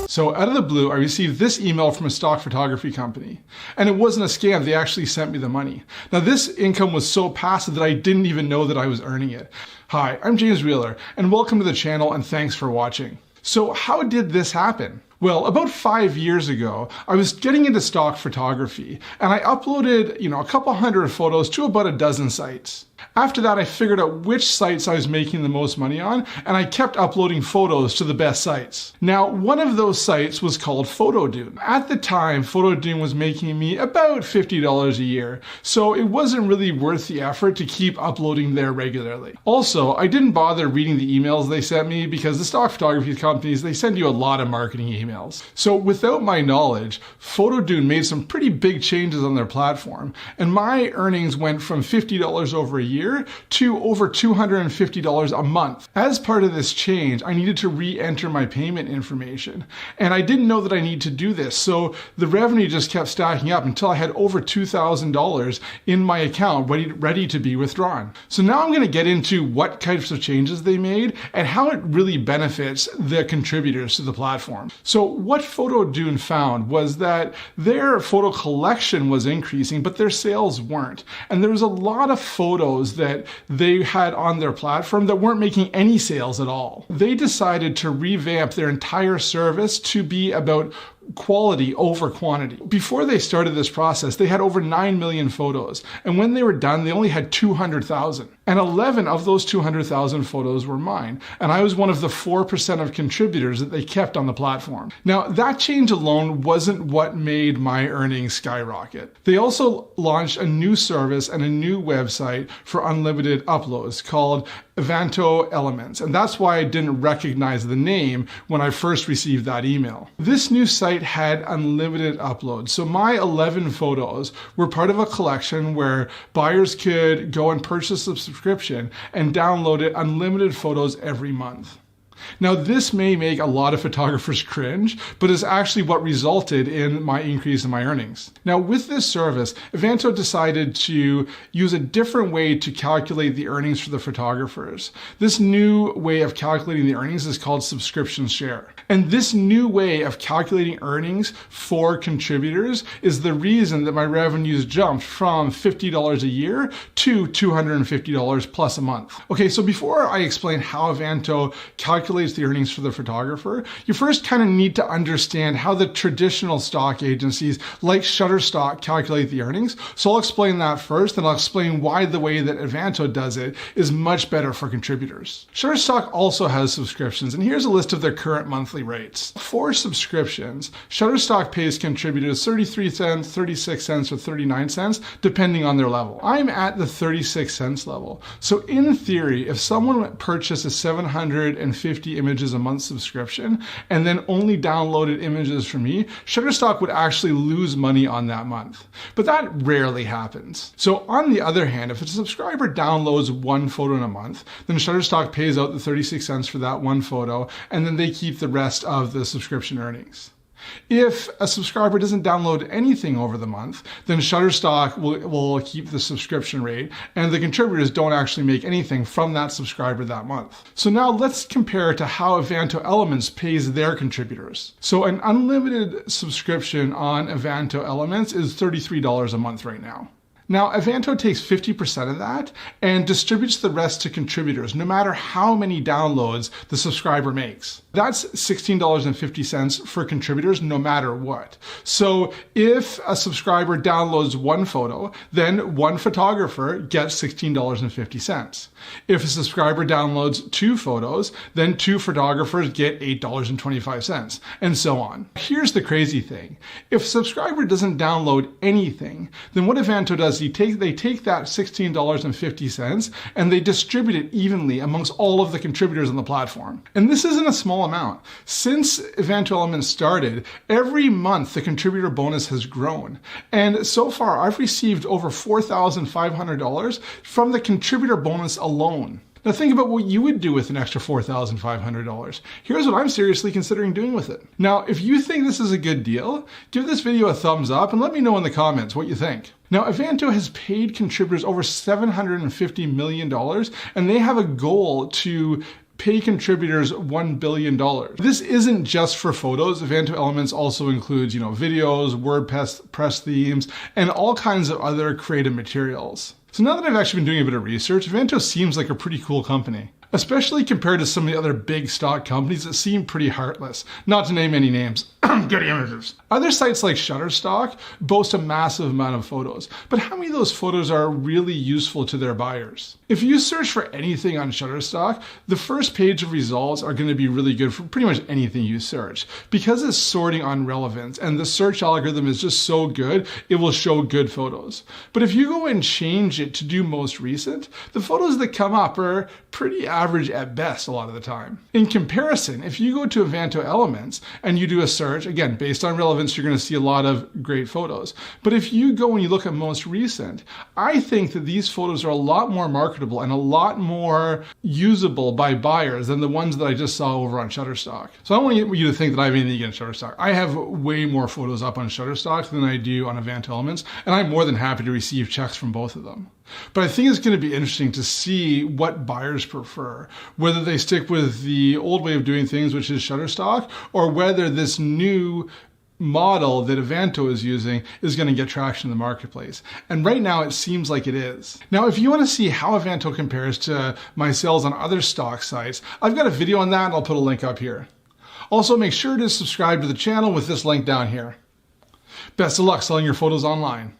So out of the blue, I received this email from a stock photography company. And it wasn't a scam, they actually sent me the money. Now this income was so passive that I didn't even know that I was earning it. Hi, I'm James Wheeler, and welcome to the channel, and thanks for watching. So how did this happen? Well, about 5 years ago, I was getting into stock photography, and I uploaded, a couple hundred photos to about a dozen sites. After that, I figured out which sites I was making the most money on, and I kept uploading photos to the best sites. Now, one of those sites was called Photodune. At the time, Photodune was making me about $50 a year, so it wasn't really worth the effort to keep uploading there regularly. Also, I didn't bother reading the emails they sent me because the stock photography companies, they send you a lot of marketing emails. So without my knowledge, Photodune made some pretty big changes on their platform, and my earnings went from $50 over a year to over $250 a month. As part of this change, I needed to re-enter my payment information, and I didn't know that I needed to do this, so the revenue just kept stacking up until I had over $2,000 in my account ready to be withdrawn. So now I'm going to get into what types of changes they made and how it really benefits the contributors to the platform. So what Photodune found was that their photo collection was increasing, but their sales weren't. And there was a lot of photos that they had on their platform that weren't making any sales at all. They decided to revamp their entire service to be about quality over quantity. Before they started this process, they had over 9 million photos. And when they were done, they only had 200,000. And 11 of those 200,000 photos were mine. And I was one of the 4% of contributors that they kept on the platform. Now, that change alone wasn't what made my earnings skyrocket. They also launched a new service and a new website for unlimited uploads called Evanto Elements. And that's why I didn't recognize the name when I first received that email. This new site had unlimited uploads. So my 11 photos were part of a collection where buyers could go and purchase a subscription and download it unlimited photos every month. Now, this may make a lot of photographers cringe, but is actually what resulted in my increase in my earnings. Now, with this service, Evanto decided to use a different way to calculate the earnings for the photographers. This new way of calculating the earnings is called subscription share. And this new way of calculating earnings for contributors is the reason that my revenues jumped from $50 a year to $250 plus a month. Okay, so before I explain how Evanto calculates the earnings for the photographer, you first kind of need to understand how the traditional stock agencies like Shutterstock calculate the earnings. So I'll explain that first, and I'll explain why the way that Evanto does it is much better for contributors. Shutterstock also has subscriptions, and here's a list of their current monthly rates. For subscriptions, Shutterstock pays contributors 33 cents, 36 cents, or 39 cents, depending on their level. I'm at the 36 cents level. So in theory, if someone purchased a 750 images a month subscription and then only downloaded images from me, Shutterstock would actually lose money on that month. But that rarely happens. So on the other hand, if a subscriber downloads one photo in a month, then Shutterstock pays out the 36 cents for that one photo, and then they keep the rest of the subscription earnings. If a subscriber doesn't download anything over the month, then Shutterstock will keep the subscription rate, and the contributors don't actually make anything from that subscriber that month. So now let's compare to how Evanto Elements pays their contributors. So an unlimited subscription on Evanto Elements is $33 a month right now. Now, Evanto takes 50% of that and distributes the rest to contributors, no matter how many downloads the subscriber makes. That's $16.50 for contributors, no matter what. So if a subscriber downloads one photo, then one photographer gets $16.50. If a subscriber downloads two photos, then two photographers get $8.25, and so on. Here's the crazy thing. If a subscriber doesn't download anything, then what Evanto does, they take that $16.50 and they distribute it evenly amongst all of the contributors on the platform. And this isn't a small amount. Since Evanto Elements started, every month the contributor bonus has grown. And so far, I've received over $4,500 from the contributor bonus alone. Now think about what you would do with an extra $4,500. Here's what I'm seriously considering doing with it. Now, if you think this is a good deal, give this video a thumbs up and let me know in the comments what you think. Now, Avanto has paid contributors over $750 million, and they have a goal to pay contributors $1 billion. This isn't just for photos. Avanto Elements also includes, videos, WordPress themes, and all kinds of other creative materials. So now that I've actually been doing a bit of research, Avanto seems like a pretty cool company, especially compared to some of the other big stock companies that seem pretty heartless, not to name any names. Good images. Other sites like Shutterstock boast a massive amount of photos, but how many of those photos are really useful to their buyers? If you search for anything on Shutterstock, the first page of results are going to be really good for pretty much anything you search. Because it's sorting on relevance and the search algorithm is just so good, it will show good photos. But if you go and change it to do most recent, the photos that come up are pretty average at best a lot of the time. In comparison, if you go to Avanto Elements and you do a search, again, based on relevance, you're going to see a lot of great photos. But if you go and you look at most recent, I think that these photos are a lot more marketable and a lot more usable by buyers than the ones that I just saw over on Shutterstock. So I don't want you to think that I have anything against Shutterstock. I have way more photos up on Shutterstock than I do on Avanto Elements, and I'm more than happy to receive checks from both of them. But I think it's going to be interesting to see what buyers prefer, whether they stick with the old way of doing things, which is Shutterstock, or whether this new model that Avanto is using is going to get traction in the marketplace. And right now it seems like it is. Now, if you want to see how Avanto compares to my sales on other stock sites, I've got a video on that and I'll put a link up here. Also, make sure to subscribe to the channel with this link down here. Best of luck selling your photos online.